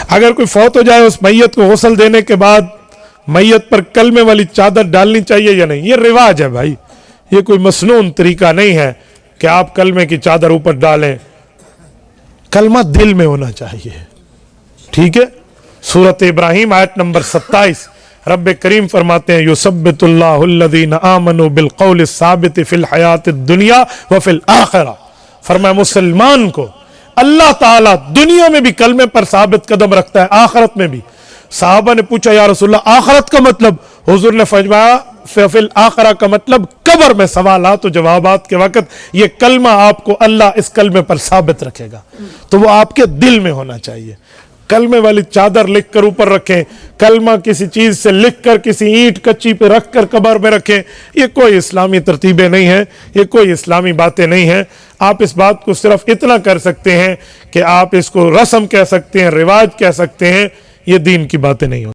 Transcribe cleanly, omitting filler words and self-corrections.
अगर कोई फौत हो जाए, उस मैयत को गुस्ल देने के बाद मैयत पर कलमे वाली चादर डालनी चाहिए या नहीं? ये रिवाज है भाई, ये कोई मसनून तरीका नहीं है कि आप कलमे की चादर ऊपर डालें। कलमा दिल में होना चाहिए, ठीक है। सूरत इब्राहिम आयत नंबर 27, रब्बे करीम फरमाते हैं युसब्बितुल्लाहुल्लज़ीना आमनू बिलक़ौलि साबित फिल हयातिद दुनिया व फिल आखिरा। फरमाया मुसलमान को अल्लाह ताला दुनिया में भी कलमे पर साबित कदम रखता है, आखिरत में भी। साहबा ने पूछा या रसूलल्लाह आखिरत का मतलब? हुजूर ने फरमाया फिल आखिरा का मतलब कब्र में सवालात और जवाबात के वक्त ये कलमा आपको अल्लाह इस कलमे पर साबित रखेगा। तो वो आपके दिल में होना चाहिए। कलमे वाली चादर लिख कर ऊपर रखें, कलमा किसी चीज से लिख कर किसी ईंट कच्ची पे रख कर कब्र में रखें, ये कोई इस्लामी तरतीबें नहीं है, ये कोई इस्लामी बातें नहीं हैं। आप इस बात को सिर्फ इतना कर सकते हैं कि आप इसको रस्म कह सकते हैं, रिवाज कह सकते हैं, ये दीन की बातें नहीं होती।